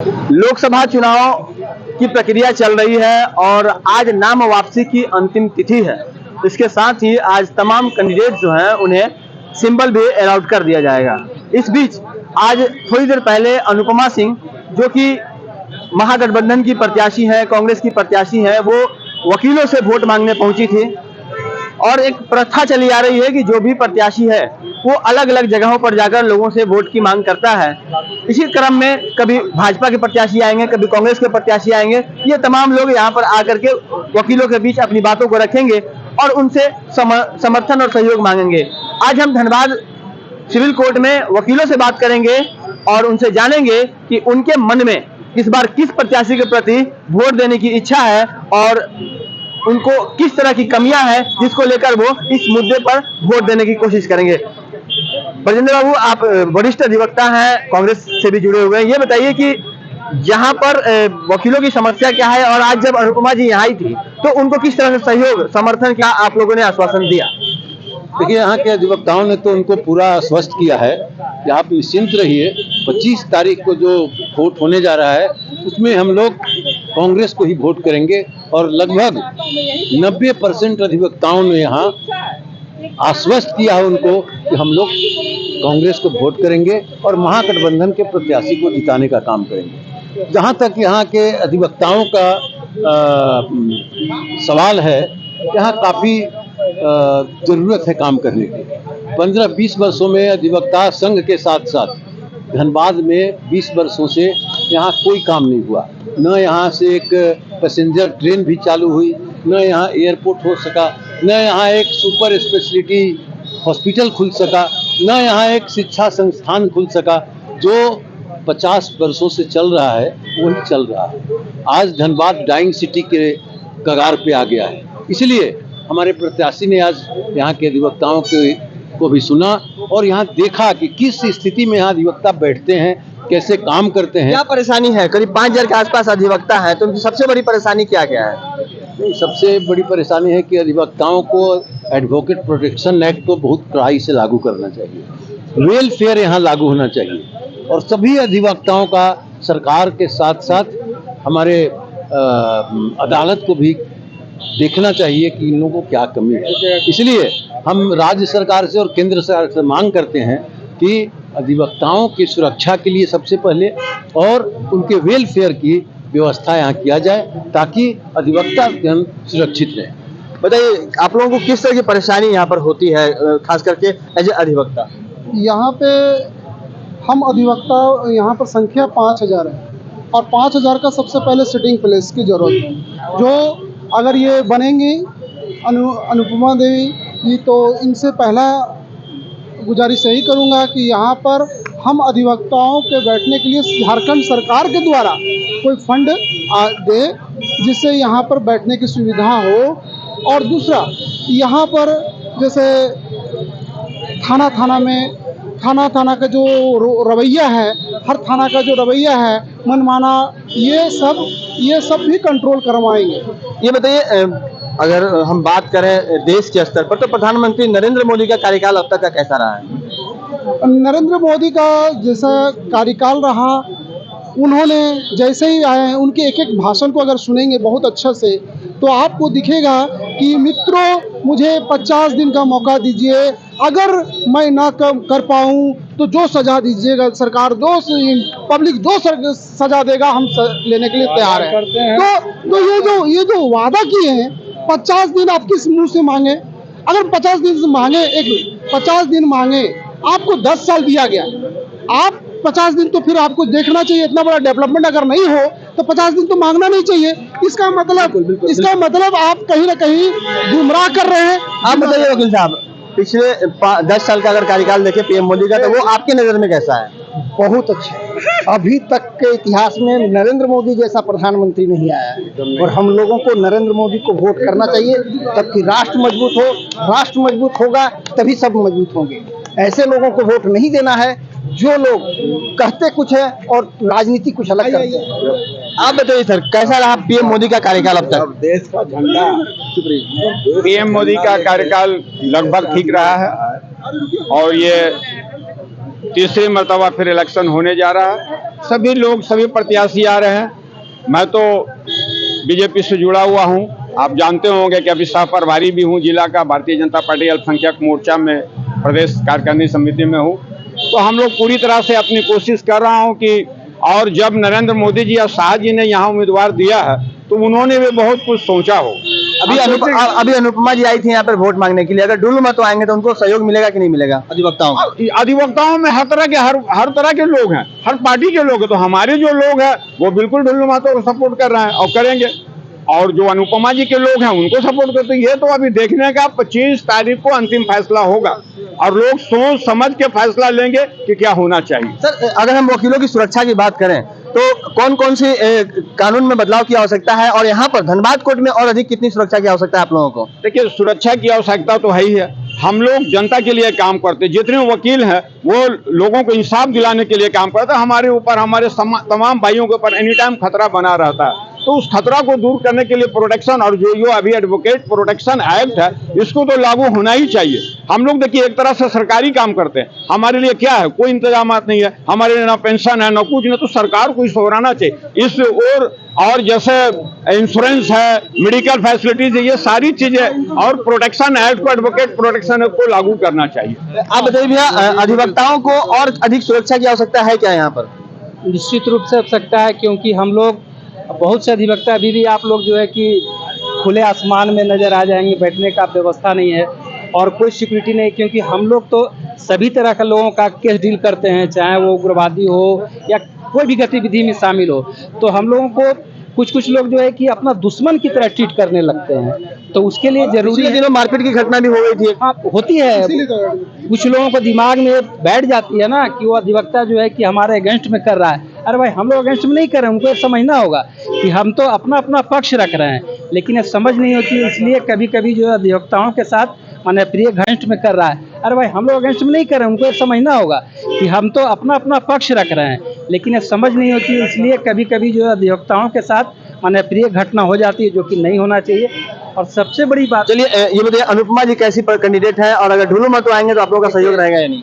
लोकसभा चुनाव की प्रक्रिया चल रही है और आज नाम वापसी की अंतिम तिथि है। इसके साथ ही आज तमाम कैंडिडेट जो हैं उन्हें सिंबल भी अलॉट कर दिया जाएगा। इस बीच आज थोड़ी देर पहले अनुपमा सिंह, जो कि महागठबंधन की प्रत्याशी हैं, कांग्रेस की प्रत्याशी हैं, वो वकीलों से वोट मांगने पहुंची थी। और एक प्रथा चली आ रही है कि जो भी प्रत्याशी है वो अलग अलग जगहों पर जाकर लोगों से वोट की मांग करता है। इसी क्रम में कभी भाजपा के प्रत्याशी आएंगे, कभी कांग्रेस के प्रत्याशी आएंगे। ये तमाम लोग यहाँ पर आकर के वकीलों के बीच अपनी बातों को रखेंगे और उनसे समर्थन और सहयोग मांगेंगे। आज हम धनबाद सिविल कोर्ट में वकीलों से बात करेंगे और उनसे जानेंगे कि उनके मन में इस बार किस प्रत्याशी के प्रति वोट देने की इच्छा है और उनको किस तरह की कमियां हैं जिसको लेकर वो इस मुद्दे पर वोट देने की कोशिश करेंगे। ब्रजेंद्र बाबू, आप वरिष्ठ अधिवक्ता हैं, कांग्रेस से भी जुड़े हुए हैं। ये बताइए कि यहाँ पर वकीलों की समस्या क्या है और आज जब अनुपमा जी यहाँ आई थी तो उनको किस तरह से सहयोग समर्थन क्या आप लोगों ने आश्वासन दिया? देखिए, यहाँ के अधिवक्ताओं ने तो उनको पूरा आश्वस्त किया है कि आप निश्चिंत रहिए, 25 तारीख को जो वोट होने जा रहा है उसमें हम लोग कांग्रेस को ही वोट करेंगे। और लगभग 90% अधिवक्ताओं ने यहाँ आश्वस्त किया है उनको कि हम लोग कांग्रेस को वोट करेंगे और महागठबंधन के प्रत्याशी को जिताने का काम करेंगे। जहाँ तक यहाँ के अधिवक्ताओं का सवाल है, यहाँ काफ़ी जरूरत है काम करने की। 15-20 वर्षों में अधिवक्ता संघ के साथ साथ धनबाद में 20 वर्षों से यहाँ कोई काम नहीं हुआ। न यहाँ से एक पैसेंजर ट्रेन भी चालू हुई, न यहाँ एयरपोर्ट हो सका, न यहाँ एक सुपर स्पेशलिटी हॉस्पिटल खुल सका, न यहाँ एक शिक्षा संस्थान खुल सका। जो 50 वर्षों से चल रहा है वही चल रहा है। आज धनबाद डाइंग सिटी के कगार पे आ गया है। इसलिए हमारे प्रत्याशी ने आज यहाँ के अधिवक्ताओं को भी सुना और यहाँ देखा कि किस स्थिति में यहाँ अधिवक्ता बैठते हैं, कैसे काम करते हैं। क्या परेशानी है? करीब 5000 के आसपास अधिवक्ता है, तो उनकी सबसे बड़ी परेशानी क्या क्या है? सबसे बड़ी परेशानी है कि अधिवक्ताओं को एडवोकेट प्रोटेक्शन एक्ट को बहुत कड़ाई से लागू करना चाहिए। वेलफेयर यहाँ लागू होना चाहिए और सभी अधिवक्ताओं का सरकार के साथ साथ हमारे अदालत को भी देखना चाहिए कि इन लोगों को क्या कमी है। इसलिए हम राज्य सरकार से और केंद्र सरकार से मांग करते हैं कि अधिवक्ताओं की सुरक्षा के लिए सबसे पहले और उनके वेलफेयर की व्यवस्था यहाँ किया जाए ताकि अधिवक्ता जन सुरक्षित रहे। बताइए, आप लोगों को किस तरह की परेशानी यहाँ पर होती है, खास करके एज ए अधिवक्ता? यहाँ पे हम अधिवक्ता यहाँ पर संख्या 5000 है और 5000 का सबसे पहले सिटिंग प्लेस की जरूरत है। जो अगर ये बनेंगी अनुपमा देवी जी, तो इनसे पहला गुजारिश यही करूँगा कि यहाँ पर हम अधिवक्ताओं के बैठने के लिए झारखंड सरकार के द्वारा कोई फंड दे जिससे यहाँ पर बैठने की सुविधा हो। और दूसरा, यहाँ पर जैसे थाना का जो रवैया है, हर थाना का जो रवैया है मनमाना, ये सब भी कंट्रोल करवाएंगे। ये बताइए, अगर हम बात करें देश के स्तर पर तो प्रधानमंत्री नरेंद्र मोदी का कार्यकाल अब तक का कैसा रहा है? नरेंद्र मोदी का जैसा कार्यकाल रहा, उन्होंने जैसे ही आए हैं उनके एक एक भाषण को अगर सुनेंगे बहुत अच्छा से तो आपको दिखेगा कि मित्रों, मुझे 50 दिन का मौका दीजिए, अगर मैं ना कर पाऊँ तो जो सजा दीजिएगा सरकार, जो पब्लिक जो सजा देगा हम लेने के लिए तैयार हैं। तो ये जो वादा किए हैं 50 दिन आप किस मुंह से मांगे? अगर 50 दिन से मांगे, 50 दिन मांगे, आपको 10 साल दिया गया, आप 50 दिन तो फिर आपको देखना चाहिए। इतना बड़ा डेवलपमेंट अगर नहीं हो तो 50 दिन तो मांगना नहीं चाहिए। इसका मतलब आप कहीं ना कहीं गुमराह कर रहे हैं। आप बताइए वकील साहब, पिछले 10 साल का अगर कार्यकाल देखें पीएम मोदी का, तो वो आपके नजर में कैसा है? बहुत अच्छा। अभी तक के इतिहास में नरेंद्र मोदी जैसा प्रधानमंत्री नहीं आया है और हम लोगों को नरेंद्र मोदी को वोट करना चाहिए, तब राष्ट्र मजबूत हो। राष्ट्र मजबूत होगा तभी सब मजबूत होंगे। ऐसे लोगों को वोट नहीं देना है जो लोग कहते कुछ है और राजनीति कुछ अलग करते हैं। आप बताइए सर, कैसा रहा पीएम मोदी का कार्यकाल अब तक? देश का झंडा पीएम मोदी का कार्यकाल लगभग ठीक रहा है और ये तीसरी मर्तबा फिर इलेक्शन होने जा रहा है। सभी लोग, सभी प्रत्याशी आ रहे हैं। मैं तो बीजेपी से जुड़ा हुआ हूं। आप जानते होंगे कि अभी सह प्रभारी भी हूं जिला का, भारतीय जनता पार्टी अल्पसंख्यक मोर्चा में प्रदेश कार्यकारिणी समिति में हूं। तो हम लोग पूरी तरह से अपनी कोशिश कर रहा हूं कि, और जब नरेंद्र मोदी जी और शाह जी ने यहाँ उम्मीदवार दिया है तो उन्होंने भी बहुत कुछ सोचा हो। अभी अनुपमा जी आई थी यहाँ पर वोट मांगने के लिए, अगर डुल्लू महतो आएंगे तो उनको सहयोग मिलेगा कि नहीं मिलेगा? अधिवक्ताओं में हर तरह के लोग हैं, हर पार्टी के लोग हैं। तो हमारे जो लोग हैं वो बिल्कुल डुल्लू महतो को सपोर्ट कर रहे हैं और करेंगे, और जो अनुपमा जी के लोग हैं उनको सपोर्ट करते हैं। ये तो अभी देखने का 25 तारीख को अंतिम फैसला होगा और लोग सोच समझ के फैसला लेंगे कि क्या होना चाहिए। सर, अगर हम वकीलों की सुरक्षा की बात करें तो कौन कौन सी कानून में बदलाव की आवश्यकता है, और यहाँ पर धनबाद कोर्ट में और अधिक कितनी सुरक्षा की आवश्यकता है आप लोगों को? देखिए, सुरक्षा की आवश्यकता तो है ही है। हम लोग जनता के लिए काम करते हैं, जितने वकील हैं वो लोगों को इंसाफ दिलाने के लिए काम करते हैं। हमारे ऊपर, हमारे तमाम भाइयों के ऊपर एनी टाइम खतरा बना रहता है, तो उस खतरा को दूर करने के लिए प्रोटेक्शन, और जो अभी एडवोकेट प्रोटेक्शन एक्ट है इसको तो लागू होना ही चाहिए। हम लोग देखिए एक तरह से सरकारी काम करते हैं, हमारे लिए क्या है, कोई इंतजामात नहीं है, हमारे लिए ना पेंशन है ना कुछ नहीं, तो सरकार को इसको बनाना चाहिए। इस और जैसे इंश्योरेंस है, मेडिकल फैसिलिटीज है, ये सारी चीजें, और प्रोटेक्शन एक्ट को, एडवोकेट प्रोटेक्शन एक्ट को लागू करना चाहिए। आप बताइए भैया, अधिवक्ताओं को और अधिक सुरक्षा की आवश्यकता है क्या यहाँ पर? निश्चित रूप से आवश्यकता है, क्योंकि हम लोग बहुत से अधिवक्ता अभी भी आप लोग जो है कि खुले आसमान में नज़र आ जाएंगे, बैठने का व्यवस्था नहीं है और कोई सिक्योरिटी नहीं, क्योंकि हम लोग तो सभी तरह के लोगों का केस डील करते हैं, चाहे वो उग्रवादी हो या कोई भी गतिविधि में शामिल हो। तो हम लोगों को कुछ लोग जो है कि अपना दुश्मन की तरह ट्रीट करने लगते हैं, तो उसके लिए जरूरी है। दिनों मारपीट की घटना भी हो गई थी। हाँ, होती है। कुछ लोगों को दिमाग में बैठ जाती है ना कि वो अधिवक्ता जो है कि हमारे अगेंस्ट में कर रहा है। अरे भाई, हम लोग अगेंस्ट में नहीं कर रहे हैं, उनको ये समझना होगा कि हम तो अपना अपना पक्ष रख रहे हैं, लेकिन ये समझ नहीं होती। इसलिए कभी कभी जो है अधिवक्ताओं के साथ माने प्रिय अगेंस्ट में कर रहा है। अरे भाई, हम लोग अगेंस्ट में नहीं कर रहे हैं, उनको ये समझना होगा कि हम तो अपना अपना पक्ष रख रहे हैं, लेकिन ये समझ नहीं होती। इसलिए कभी कभी जो है अधिवक्ताओं के साथ माने प्रिय घटना हो जाती है, जो कि नहीं होना चाहिए। और सबसे बड़ी बात, चलिए ये बताइए, अनुपमा जी कैसी कैंडिडेट है, और अगर डुल्लू महतो आएंगे तो आप लोगों का सहयोग रहेगा या नहीं?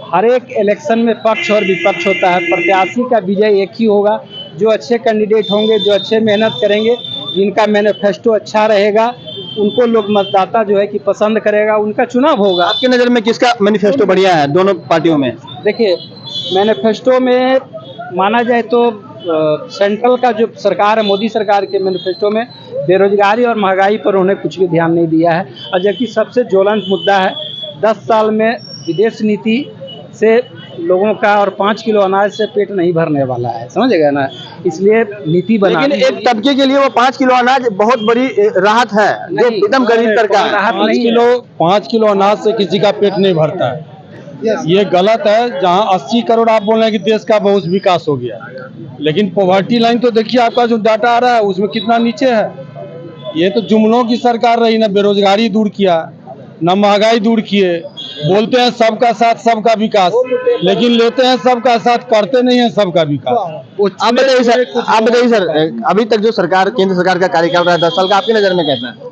हर एक इलेक्शन में पक्ष और विपक्ष होता है। प्रत्याशी का विजय एक ही होगा, जो अच्छे कैंडिडेट होंगे, जो अच्छे मेहनत करेंगे, जिनका मैनिफेस्टो अच्छा रहेगा, उनको लोग मतदाता जो है कि पसंद करेगा, उनका चुनाव होगा। आपकी नज़र में किसका मैनिफेस्टो बढ़िया है दोनों पार्टियों में? देखिए, मैनिफेस्टो में माना जाए तो सेंट्रल का जो सरकार है, मोदी सरकार के मैनिफेस्टो में बेरोजगारी और महंगाई पर उन्होंने कुछ भी ध्यान नहीं दिया है, और जबकि सबसे ज्वलंत मुद्दा है 10 साल में विदेश नीति से लोगों का और 5 किलो अनाज से पेट नहीं भरने वाला है, समझेगा ना। इसलिए नीति बना, लेकिन एक तबके के लिए वो 5 किलो अनाज बहुत बड़ी राहत है, जो एकदम गरीब तक का राहत नहीं है। 5 किलो अनाज से किसी का पेट नहीं भरता है, ये गलत है। जहाँ 80 करोड़ आप बोल रहे हैं कि देश का बहुत विकास हो गया, लेकिन पॉवर्टी लाइन तो देखिए आपका जो डाटा आ रहा है उसमें कितना नीचे है। ये तो जुमलों की सरकार रही, ना बेरोजगारी दूर किया, ना महंगाई दूर किए। बोलते हैं सबका साथ सबका विकास, लेकिन लेते हैं सबका साथ, करते नहीं है सबका विकास। आप बताइए सर, अभी तक जो सरकार, केंद्र सरकार का कार्यकाल रहा है 10 साल का, आपकी नज़र में कैसा है?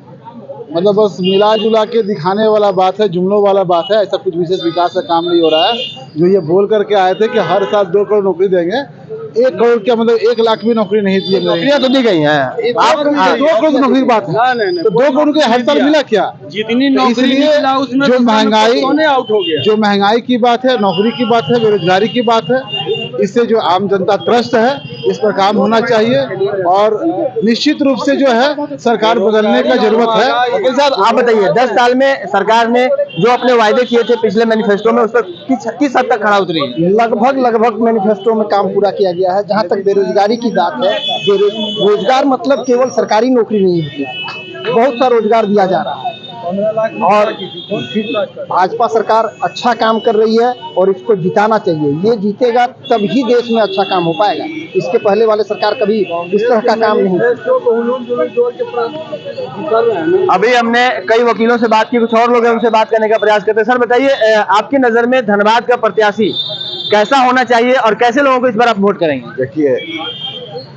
मतलब बस मिला जुला के दिखाने वाला बात है, जुमलों वाला बात है। ऐसा कुछ विशेष विकास का काम नहीं हो रहा है। जो ये बोल करके आए थे कि हर साल 2 करोड़ नौकरी देंगे, 1 करोड़ क्या मतलब 1 लाख भी नौकरी नहीं दी। नौकरियां तो दी गई हैं। आप 2 करोड़ की नौकरी की बात है, तो 2 करोड़ के हर साल मिला क्या? जितनी इसलिए जो महंगाई की बात है, नौकरी की बात है, बेरोजगारी की बात है, इससे जो आम जनता त्रस्त है, इस पर काम होना चाहिए। और निश्चित रूप से जो है सरकार बदलने का जरूरत है। वकील साहब, आप बताइए, 10 साल में सरकार ने जो अपने वायदे किए थे पिछले मैनिफेस्टो में, उस पर किस हद तक खड़ा उतरी? लगभग मैनिफेस्टो में काम पूरा किया गया है। जहाँ तक बेरोजगारी की बात है, रोजगार मतलब केवल सरकारी नौकरी नहीं होती, बहुत सा रोजगार दिया जा रहा है। और भाजपा सरकार अच्छा काम कर रही है और इसको जिताना चाहिए। ये जीतेगा तभी देश में अच्छा काम हो पाएगा। इसके पहले वाले सरकार कभी इस तरह का काम नहीं। अभी हमने कई वकीलों से बात की, कुछ और लोग हैं उनसे बात करने का प्रयास करते हैं। सर बताइए, आपकी नज़र में धनबाद का प्रत्याशी कैसा होना चाहिए और कैसे लोगों को इस बार आप वोट करेंगे? देखिए,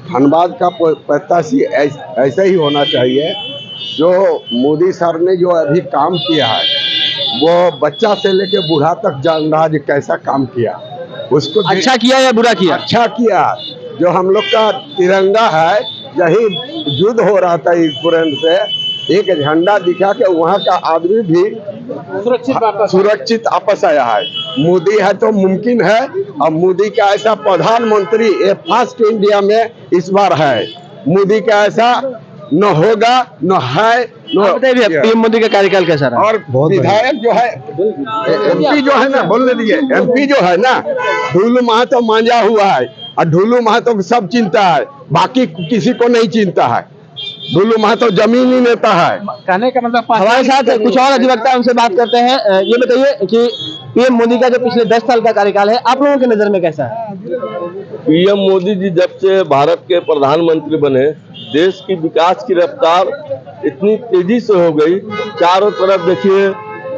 धनबाद का प्रत्याशी ऐसा ही होना चाहिए। जो मोदी सर ने जो अभी काम किया है, वो बच्चा से लेके बूढ़ा तक जान रहा है कैसा काम किया। उसको अच्छा किया या बुरा किया? अच्छा किया। जो हम लोग का तिरंगा है, यही युद्ध हो रहा था यूक्रेन से, एक झंडा दिखा के वहाँ का आदमी भी सुरक्षित वापस आया है। मोदी है तो मुमकिन है, और मोदी का ऐसा प्रधानमंत्री ये फर्स्ट इंडिया में इस बार है। मोदी का ऐसा न होगा, न है, न पीएम मोदी का कार्यकाल कैसा रहा? और विधायक जो है, एमपी जो है ना, बोलने दीजिए, एमपी जो है ना, ढुलू महतो मांझा हुआ है, और ढुलू महतो को सब चिंता है, बाकी किसी को नहीं चिंता है। ढुलू महतो जमीन ही नेता है। कहने का मतलब हमारे साथ कुछ और अधिवक्ता, उनसे बात करते हैं। ये बताइए कि पीएम मोदी का जो पिछले 10 साल का कार्यकाल है, आप लोगों की नजर में कैसा है? पीएम मोदी जी जब से भारत के प्रधानमंत्री बने, देश की विकास की रफ्तार इतनी तेजी से हो गई, चारों तरफ देखिए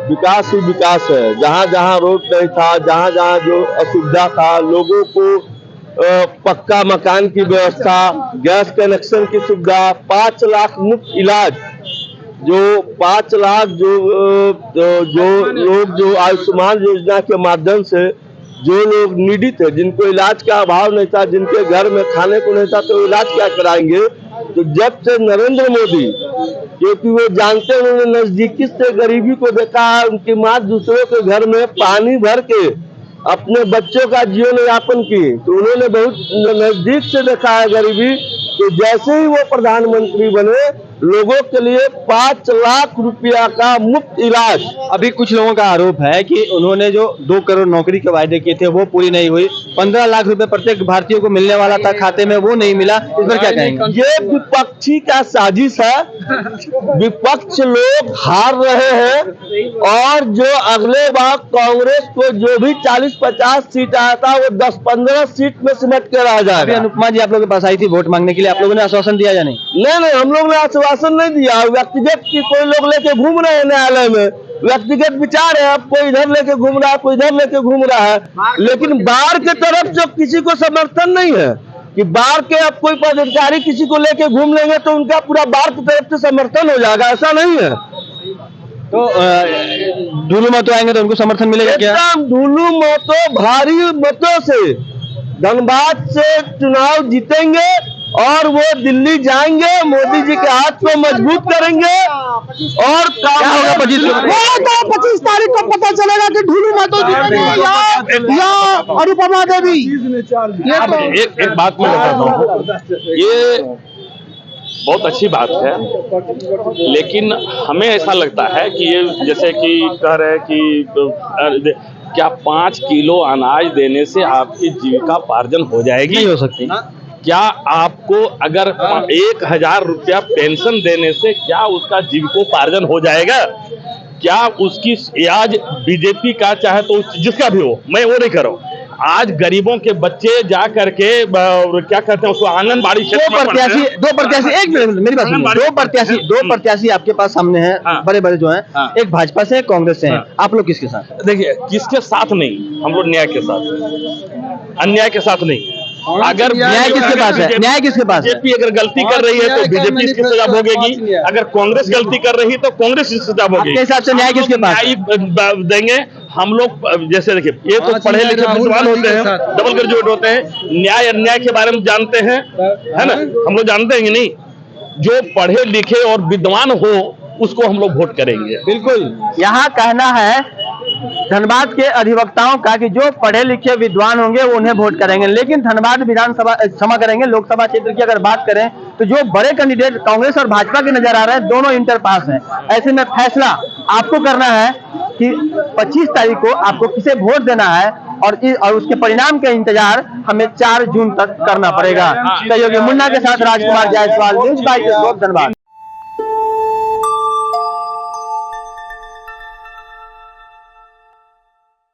विकास ही विकास है। जहाँ जहाँ रोड नहीं था, जहाँ जहाँ जो असुविधा था, लोगों को पक्का मकान की व्यवस्था, गैस कनेक्शन की सुविधा, 5 लाख मुफ्त इलाज, जो 5 लाख जो लोग जो आयुष्मान योजना के माध्यम से जो लोग नीडी थे, जिनको इलाज का अभाव नहीं था, जिनके घर में खाने को नहीं था, तो इलाज क्या कराएंगे? तो जब से नरेंद्र मोदी, क्योंकि वो जानते हैं, उन्होंने नजदीकी से गरीबी को देखा है, उनकी माँ दूसरों के घर में पानी भर के अपने बच्चों का जीवन यापन की, तो उन्होंने बहुत नजदीक से देखा है गरीबी। तो जैसे ही वो प्रधानमंत्री बने, लोगों के लिए 5 लाख रुपया का मुफ्त इलाज। अभी कुछ लोगों का आरोप है कि उन्होंने जो 2 करोड़ नौकरी के वायदे किए थे वो पूरी नहीं हुई। 15 लाख रुपए प्रत्येक भारतीय को मिलने वाला था, खाते में वो नहीं मिला। इस पर क्या कहेंगे? ये विपक्षी का साजिश है। विपक्ष लोग हार रहे हैं, और जो अगले बार कांग्रेस को जो भी 40-50 सीट आया था, वो 10-15 सीट में सिमट के रह जाएगा। अनुपमा जी आप लोगों के पास आई थी वोट मांगने के लिए, आप लोगों ने आश्वासन दिया या नहीं? नहीं, हम लोग ने आश्वासन नहीं दिया। व्यक्तिगत की कोई लोग लेके घूम रहे हैं न्यायालय में, व्यक्तिगत विचार है, अब कोई इधर लेके घूम रहा है, कोई इधर लेके घूम रहा है, लेकिन बार के तरफ जो किसी को समर्थन नहीं है कि बार के अब कोई पदाधिकारी किसी को लेके घूम लेंगे तो उनका पूरा बार की तरफ से समर्थन हो जाएगा, ऐसा नहीं है। तो ढुलू महतो आएंगे तो उनको समर्थन मिलेगा क्या? एकदम ढुलू महतो भारी मतों से धनबाद से चुनाव जीतेंगे, और वो दिल्ली जाएंगे, मोदी जी के हाथ को मजबूत करेंगे, और क्या होगा 25 तारीख को पता चलेगा कि ढुलू महतो जीतेंगे या अनुपमा देवी। एक बात मैं बताता हूँ, ये बहुत अच्छी बात है, लेकिन हमें ऐसा लगता है कि ये जैसे कि कह रहे हैं कि क्या 5 किलो अनाज देने से आपकी जीविकापार्जन हो जाएगी? नहीं हो सकती। क्या आपको अगर 1000 रुपया पेंशन देने से क्या उसका जीविकोपार्जन हो जाएगा? क्या उसकी आज बीजेपी का चाहे तो जिसका भी हो, मैं वो नहीं कर रहा हूँ, आज गरीबों के बच्चे जा करके क्या कहते हैं उसको, आंगनबाड़ी दो प्रत्याशी एक मिनट मेरी बात सुनिए। दो प्रत्याशी आपके पास सामने हैं, बड़े बड़े जो हैं, एक भाजपा से, कांग्रेस से हैं, आप लोग किसके साथ? देखिए, किसके साथ नहीं, हम लोग न्याय के साथ, अन्याय के साथ नहीं। अगर न्याय किसके पास है? न्याय किसके पास है? बीजेपी अगर गलती कर रही है तो बीजेपी इसकी सजा भोगेगी, अगर कांग्रेस गलती कर रही है तो कांग्रेस इसकी सजा भोगेगी। आपके हिसाब से न्याय किसके पास है? न्याय देंगे हम लोग। जैसे देखिए, ये तो पढ़े लिखे विद्वान होते हैं, डबल ग्रेजुएट होते हैं, न्याय अन्याय के बारे में जानते हैं, है ना? हम लोग जानते हैं कि नहीं? जो पढ़े लिखे और विद्वान हो उसको हम लोग वोट करेंगे। बिल्कुल। यहाँ कहना है धनबाद के अधिवक्ताओं का कि जो पढ़े लिखे विद्वान होंगे वो उन्हें वोट करेंगे, लेकिन धनबाद विधानसभा, क्षमा करेंगे, लोकसभा क्षेत्र की अगर बात करें तो जो बड़े कैंडिडेट कांग्रेस और भाजपा के नजर आ रहे हैं, दोनों इंटर पास हैं। ऐसे में फैसला आपको करना है कि 25 तारीख को आपको किसे वोट देना है, और उसके परिणाम का इंतजार हमें 4 जून तक करना पड़ेगा। सहयोगी मुन्ना के साथ राजकुमार जायसवाल, न्यूज़ बाय धनबाद।